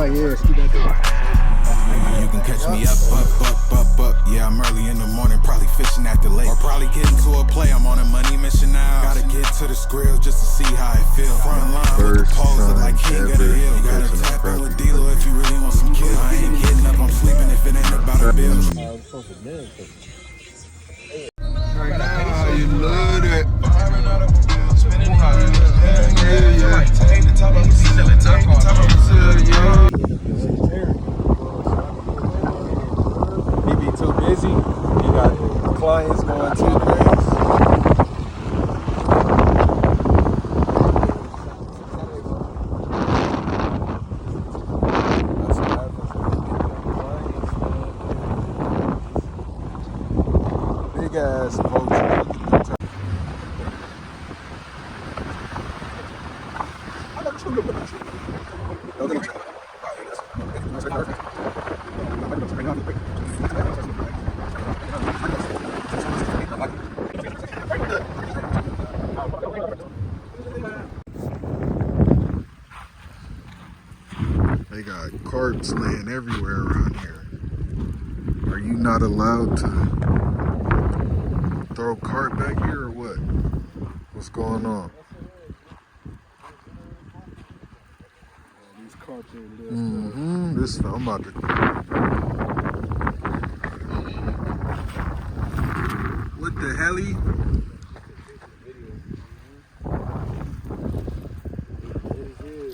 Oh yeah, see that thing. You can catch me up. Yeah, I'm early in the morning, probably fishing at the lake. Or probably getting to a play, I'm on a money mission now. Gotta get to the grill just to see how it feels. Front line with the pose, look like king of the hill. You gotta tap in with D-Lo if you really want some kill. I ain't getting up, I'm sleeping if it ain't about a bill. Right now, you love it. He be too busy. He got clients going to things. That's what happens when you get them clients, man. Big ass vulture. They got carts laying everywhere around here. Are you not allowed to throw a cart back here or what? What's going on? These carts are This I'm about to. What the helly?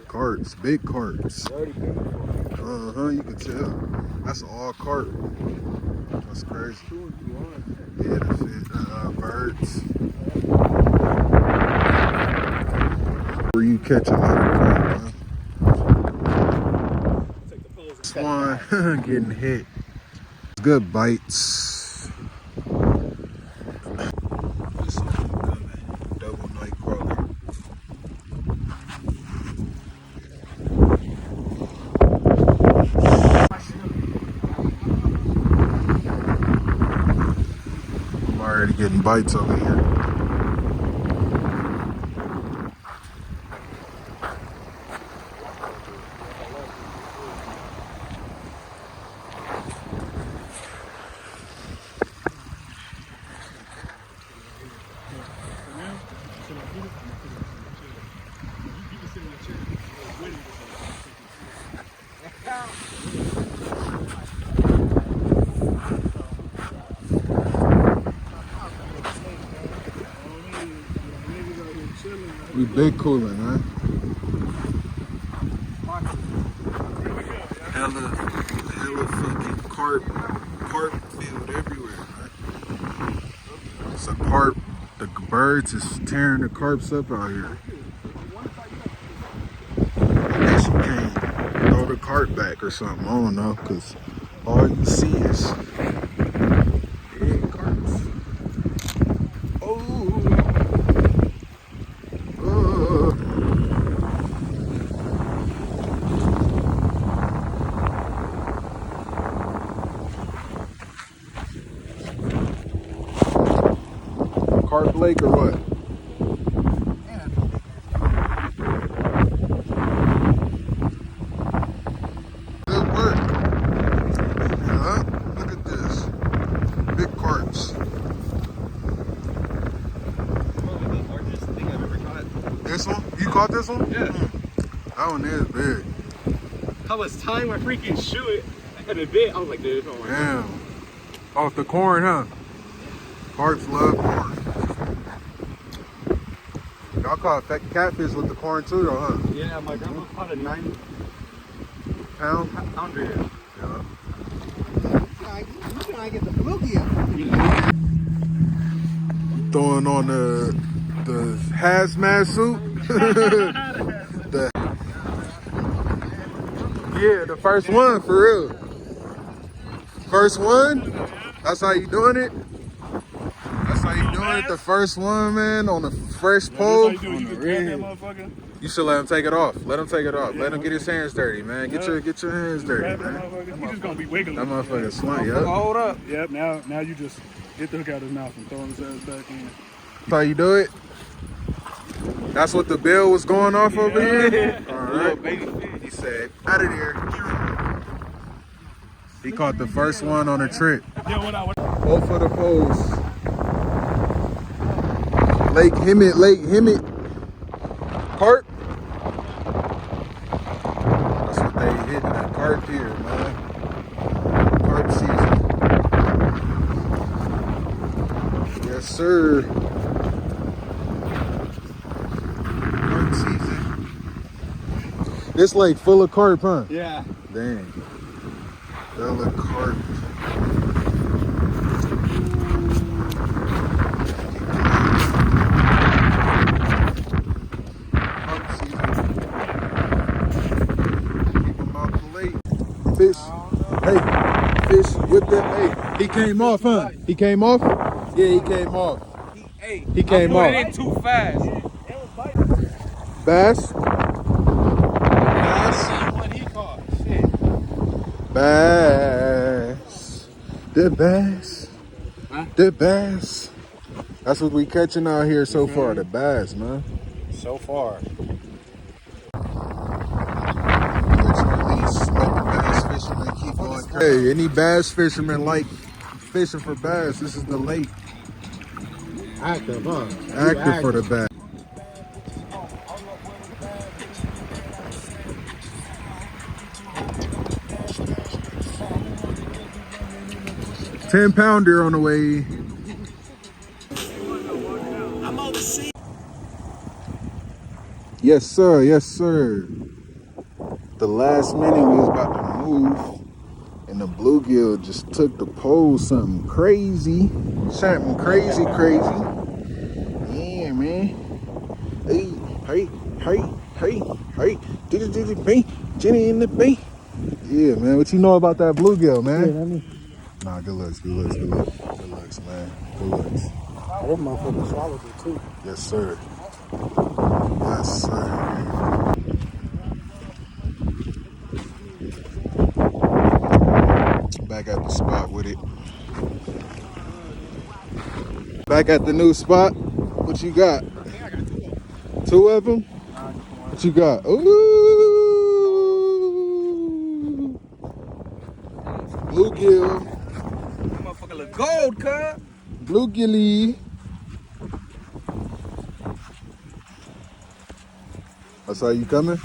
Carts, big carts. You can tell. That's all cart. That's crazy. Yeah, the birds. Where you catch a lot of carp, huh? Swan getting hit. Good bites. This one coming. Double night crawler. I'm already getting bites over here. We big cooling, huh? Hella fucking carp field everywhere, man. It's a carp. The birds is tearing the carps up out here. I guess you can't throw the cart back or something. I don't know, cause all you see is big carps. Carp Lake or what? Good work. Yeah, look at this. Big carps. probably the largest thing I've ever caught. This one? You caught this one? Yeah. That one is big. I was tying my freaking shoe at a bit. I was like, dude, oh my god. Damn. Off the corn, huh? Carps love corn. Y'all caught catfish with the corn too, though, huh? Yeah, my grandma caught a 9 Pound? pounder. Yeah. You trying to get the fluky up. Throwing on the hazmat suit. Yeah, the first one, for real. First one? That's how you doing it? That's how you doing it? The first one, man, on the fresh pole? You grab that motherfucker. You should let him take it off. Let him take it off. Let him get his hands dirty, man. Get your hands dirty, man. He's just gonna be wiggling. That motherfucker slant, yup. Hold up. Yep, now you just get the hook out of his mouth and throw his ass back in. That's how you do it? That's what the bill was going off over here? Yeah. All Little right. baby fish. He said, out of there. He caught the first one on the trip. Both of the poles. Lake Hemet. Carp. That's what they hitting, that carp here, man. Carp season. Yes, sir. Carp season. This lake full of carp, huh? Yeah. Dang. Full of carp. Carp season. Keep them out the lake. Fish. Hey, fish with the, hey, he came off, huh? He came off? Yeah, he came off. He came off. It too fast. Bass? What he caught. Shit. Bass. The bass. Huh? The bass. That's what we catching out here so far, the bass, man. So far. Hey, any bass fishermen like fishing for bass? This is the lake. Active, huh? Active for the bass. $10-pounder on the way. Yes, sir. Yes, sir. The last minute we was about to move, and the bluegill just took the pole something crazy. Something crazy. Yeah, man. Hey. Jenny in the bay. Yeah, man. What you know about that bluegill, man? Nah, good looks, man. Good looks. That motherfucker swallowed it too. Yes, sir. Yes, sir. Back at the spot with it. Back at the new spot. What you got? Two of them? What you got? Ooh! Bluegill. Motherfucker look gold, cuz. Bluegilly. That's how you coming?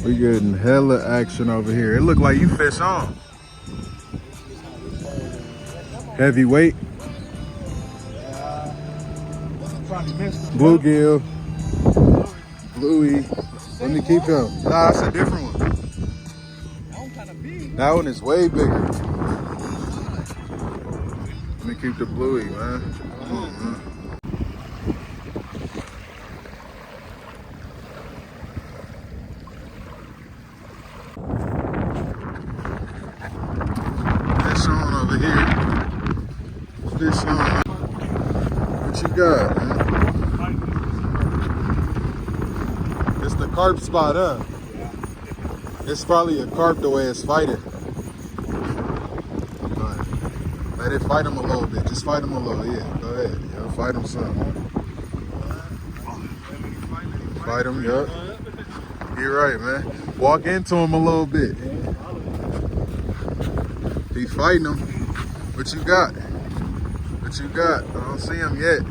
We getting hella action over here. It look like you fish on. Heavyweight. Bluegill. Bluey. Let me keep him. Nah, that's a different one. That one is way bigger. Let me keep the bluey, man. Fish on over here. Fish on. What you got, man? It's the carp spot, huh? It's probably a carp the way it's fighting. But let it fight him a little bit. Just fight him a little, yeah. Go ahead. Yeah, fight him some. Fight him, yup. You're right, man. Walk into him a little bit. He's fighting him. What you got? What you got? I don't see him yet.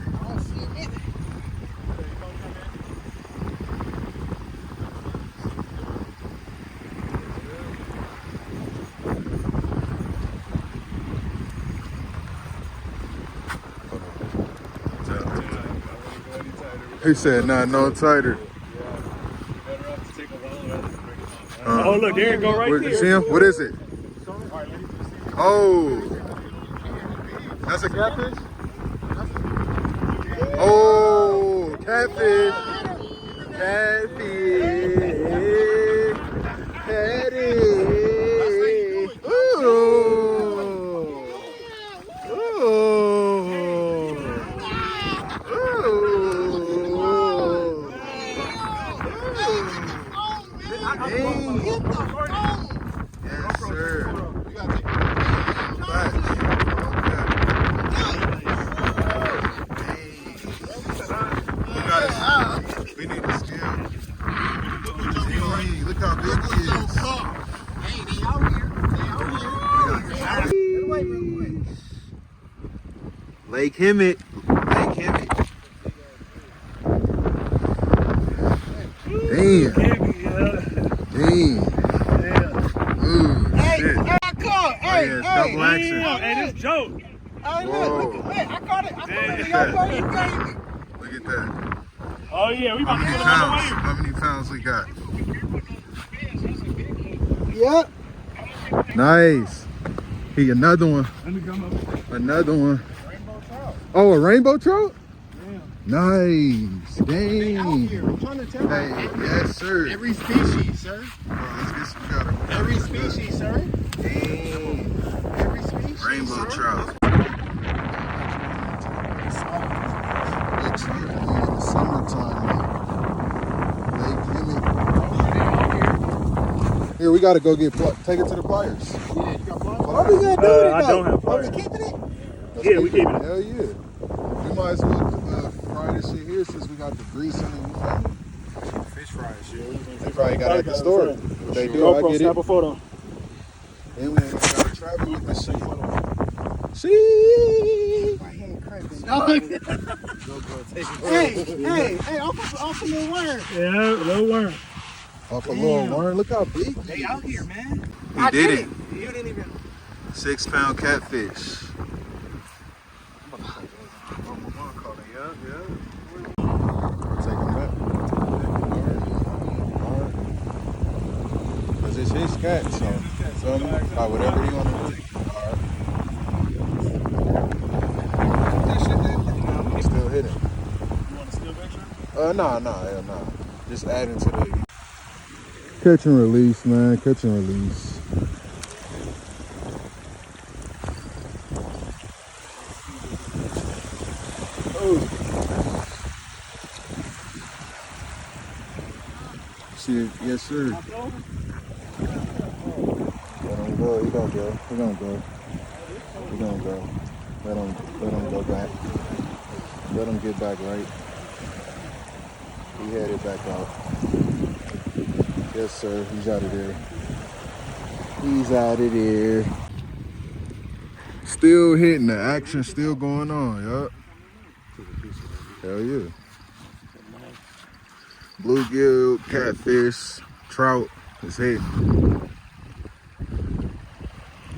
He said, nah, no tighter. Oh, look, there you go right You there. see him? What is it? Oh, that's a catfish? Oh, catfish. Catfish. Catfish. Ooh. Ooh. Yes, sir. Lake Hemet. Lake Hemet. Damn. Damn. Hey, Shit. I caught. Oh, yeah, it's double action. Hey, this joke. Hey, Whoa. look, I caught it. I caught it. Look Y'all at caught it. that. Look at that. Oh yeah, we How about to many get pounds? another wave. How many pounds we got? Yep. Nice. He another one. Let me come up. Another one. Rainbow trout. Oh, a rainbow trout? Yeah. Nice. They out Dang. here. I'm trying to tell Hey, you. yes, sir. Every species, sir. Let's get some water. Every species, sir. Dang. Every species. Rainbow sir. trout. Literally in the summertime. Lake Hemet. Here, we gotta go get take it to the pliers. Yeah, you got flies? What we gonna do with it, I don't have Are flies. we keeping it? Yeah, we keeping it. Hell yeah. We might as well fry this shit here since we got the grease in it. Fish fry shit. They probably got it at the store. If they do, I GoPro, get snap it. a photo. And we ain't gotta travel with this shit. See? My hand cramping. Hey, off a little worm. Yeah, little worm. Off a little worm. Look how big he They is. out here, man. He did it. You didn't even. 6 pound catfish. Take him back. Alright. Cause it's his cat, so by whatever he wanna do. Alright. Still hitting. You want a steel picture? Hell nah. Just adding to the catch and release, man. Catch and release. See, yes, sir. Let him go. He gonna go. He gonna go. He gonna go. Let him go back. Let him get back right. He headed back out. Yes, sir. He's out of there. He's out of there. Still hitting. The action still going on. Yup. Hell yeah. Bluegill, catfish, trout is hitting.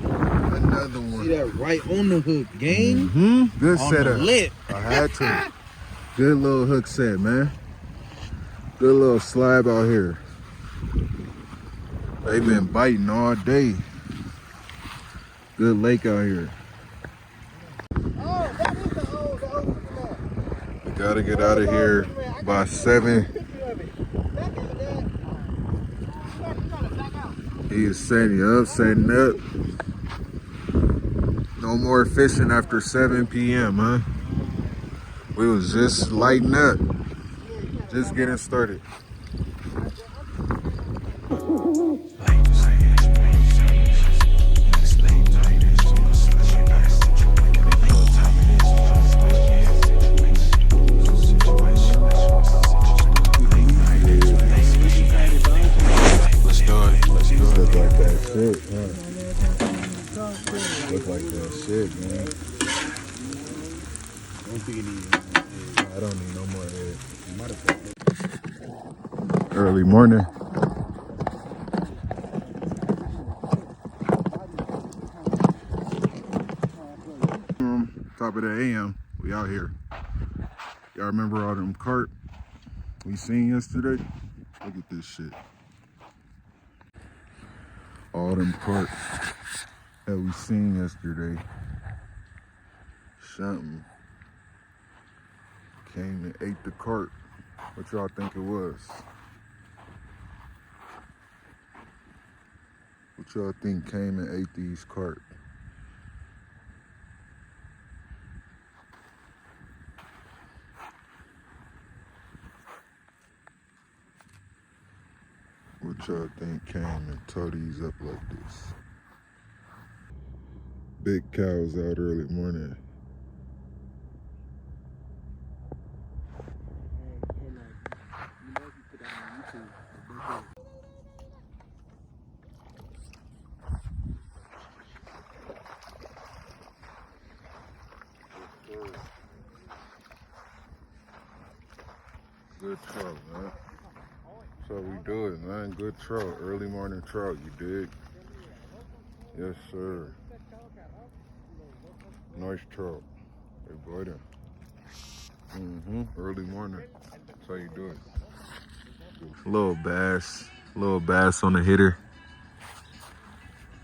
Another one. See that right on the hook, gang? Good On setup. the lip. I had to. Good little hook set, man. Good little slab out here. They've been biting all day. Good lake out here. Oh, that is the old We gotta get out of here by 7. He is setting up. No more fishing after 7 p.m., huh? We was just lighting up. Just getting started. Look like that shit, huh? Look like that shit, man. I don't need no more head. Early morning. Top of the AM, we out here. Y'all remember all them carp we seen yesterday? Look at this shit. All them carp that we seen yesterday. Something came and ate the carp. What y'all think it was? What y'all think came and ate these carp? What y'all think came and tore these up like this? Big cows out early morning. Good trout, man. That's how we do it, man. Good trout. Early morning trout, you dig? Yes, sir. Nice trout. Hey, boy, then. Early morning. That's how you do it. Little bass on the hitter.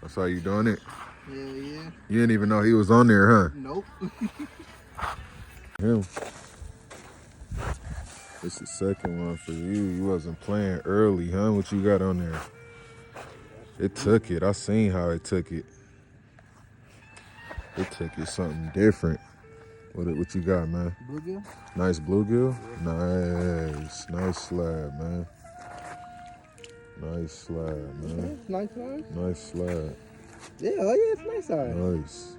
That's how you doing it? Hell yeah. You didn't even know he was on there, huh? Nope. Him. It's the second one for you. You wasn't playing early, huh? What you got on there? It took it. I seen how it took it. It took it something different. What you got, man? Bluegill? Nice bluegill? Nice. Nice slab, man. Nice slab, man. Nice size. Nice slab. Yeah, oh yeah, it's nice size. Nice.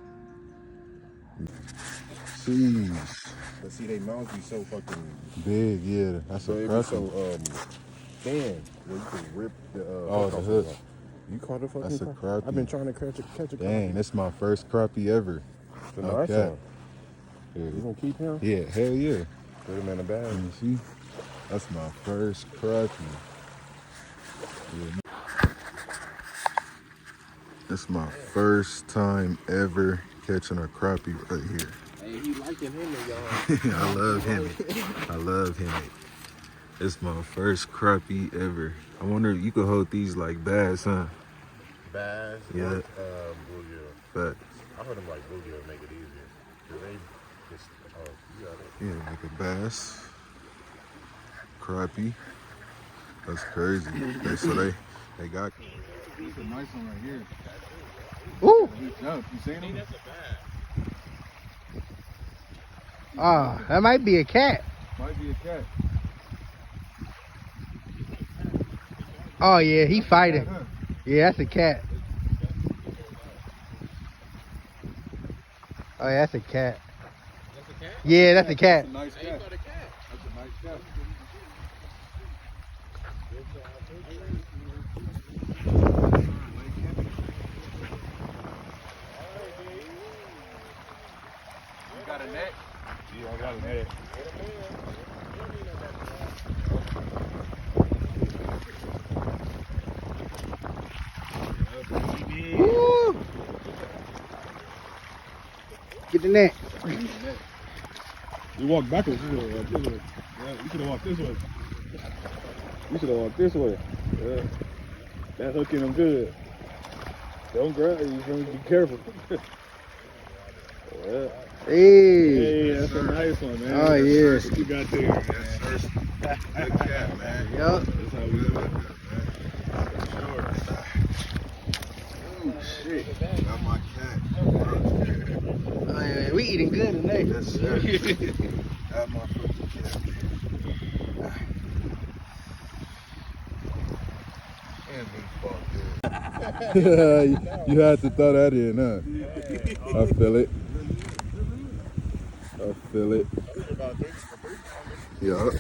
Jeez. But see, they mouths be so fucking Big, yeah. That's so a it be crappie. so thin. Where you can rip the Oh, the hook. You caught a fucking That's a crappie. I've been trying to catch a Dang, that's my first crappie ever. It's a No nice cap. one. Yeah. You gonna keep him? Yeah, hell yeah. Put him in a bag. You see? That's my first crappie. Yeah. It's my first time ever catching a crappie right here. Hey, he liking him, y'all. I love Hemet. I love Hemet. It's my first crappie ever. I wonder if you could hold these like bass, huh? Bass. Yeah. Bluegill. But I heard them like bluegill make it easier. 'Cause they just you got it. yeah, like a bass, crappie. That's crazy. So they got. It's a nice one right here. Ooh. He jumped. You seen him? Ah, that might be a cat. Might be a cat. Oh yeah, he fighting. Huh? Yeah, that's a cat. Oh yeah, that's a cat. That's a cat? Yeah, that's a cat. That's a nice Hey, you cat. got a cat. That's a nice cat. You got a net? Yeah, I got a net. Woo! Get the net. You walk backwards. You should have walked this way. Yeah, you should have walked this way. You should have walked this way. Yeah. That hooking them good. Don't grab you. Be careful. Yeah. Hey. Hey, that's a nice one, man. Oh yeah. What you got there, man? Good cat, man. Yup. That's how we do it. Oh shit. Got my cat. Oh, yeah, we eating good today. Yes, sir. Got my fucking cat. And he fucked it. You had to throw that in, huh? I feel it. I feel it. Yeah.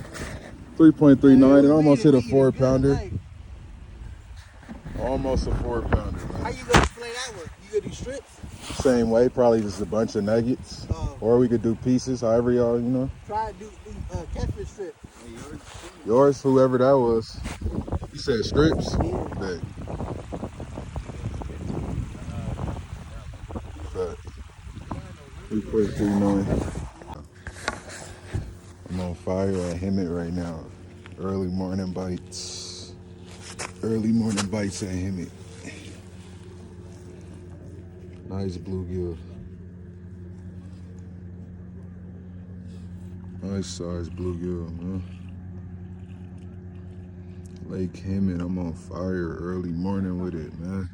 3.39. It almost hit a 4-pounder. Almost a 4-pounder, How man. you gonna play that one? You gonna do strips? Same way, probably just a bunch of nuggets. Or we could do pieces, however y'all, you know. Try to do catfish strip. Yours, whoever that was. You said strips? Bet. Bet. 3.39. I'm on fire at Hemet right now. Early morning bites. Early morning bites at Hemet. Nice bluegill. Nice size bluegill, man. Lake Hemet, I'm on fire early morning with it, man.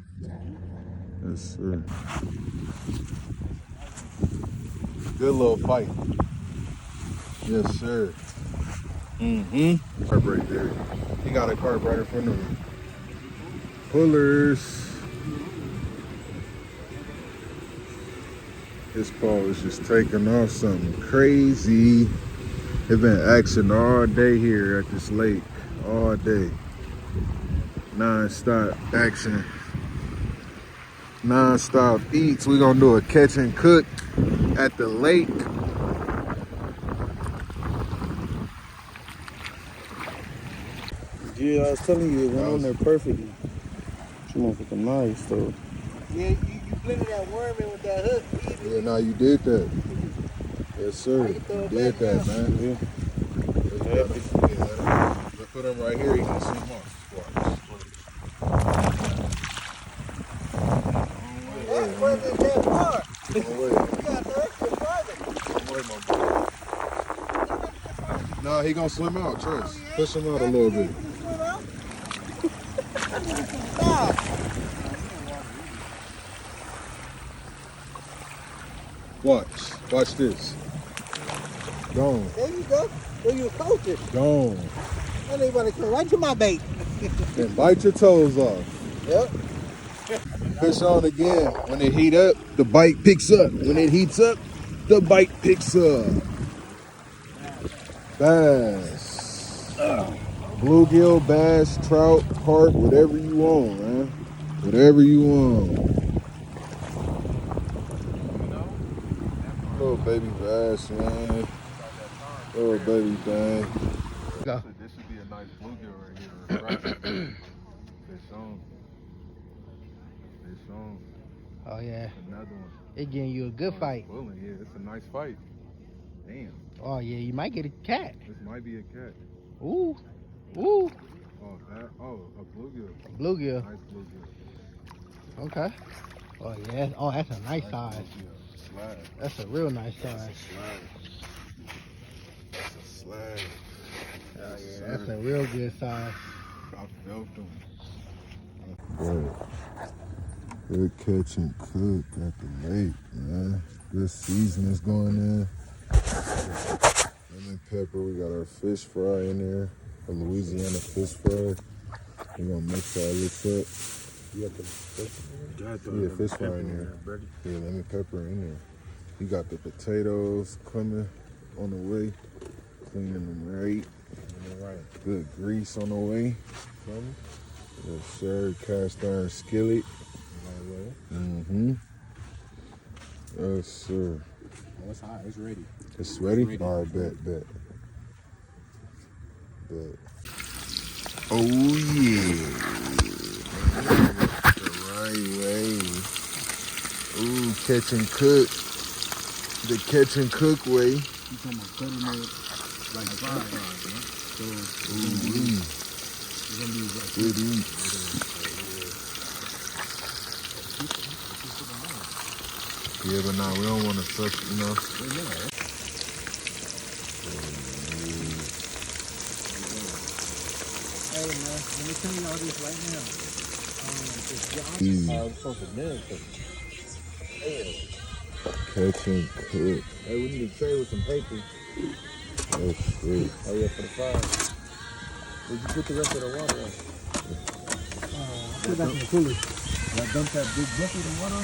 Yes, sir. Good little fight. Yes, sir. Carp right there. He got a carp right in front of him. Pullers. This ball is just taking off something crazy. It's been action all day here at this lake. All day. Non-stop action. Non-stop eats. We're gonna do a catch and cook at the lake. Yeah, I was telling you, it went on there perfectly. She motherfucking nice, though. Yeah, you blended that worm in with that hook. Yeah, now you did that. Yes, sir. You did that, man. Yeah. Let's put him right here. He can swim off. That wasn't that far. Don't worry. You got the extra farther. Don't worry, my boy. Nah, he gonna swim out, trust. Push him out a little bit. Watch this. Gone. There you go. There you coach it. Gone. And they want to come right to my bait. Then bite your toes off. Yep. Fish on again. When it heat up, the bite picks up. When it heats up, the bite picks up. Bass. Bluegill, bass, trout, carp, whatever you want, man. Whatever you want. Little baby bass, man. Little baby thing. Go. This should be a nice bluegill right here. Fish on. Fish on. Oh, yeah. Another one. It getting you a good fight. Pulling, yeah, it's a nice fight. Damn. Oh, yeah, you might get a cat. This might be a cat. Ooh. Ooh. Oh, that. Oh, a bluegill. Bluegill. Nice bluegill. Okay. Oh, yeah. Oh, that's a nice size. bluegill. Slide. That's a real nice size. Slide. That's a slide. Oh, yeah, that's a real good size. I felt them. Good catch and cook at the lake, man. Good seasoning's going in. Lemon pepper, we got our fish fry in there. A Louisiana fish fry. We're gonna mix all this up. You got the fish? Yeah, fish fry in there. Yeah, lemon pepper in there. You got the potatoes coming on the way. Cleaning them right. Good grease on the way. Yes, sir. Cast iron skillet. Mm-hmm. Yes, sir. Oh, it's hot. It's ready. It's ready? All right, bet. Oh, yeah. The right way. Ooh, catch and cook. The catch and cook way. You talking about cutting it like fries, So Ooh, it's gonna be like good eat. Yeah, but nah, we don't want to touch, you know. Hey, man, let me tell you all this right now. Easy. I'm supposed to milk it. Catch and cook. Hey, we need a tray with some paper. That's it. Oh yeah, for the fries. Did you put the rest of the water in? Put it back in the cooler. I dumped that big bucket of water.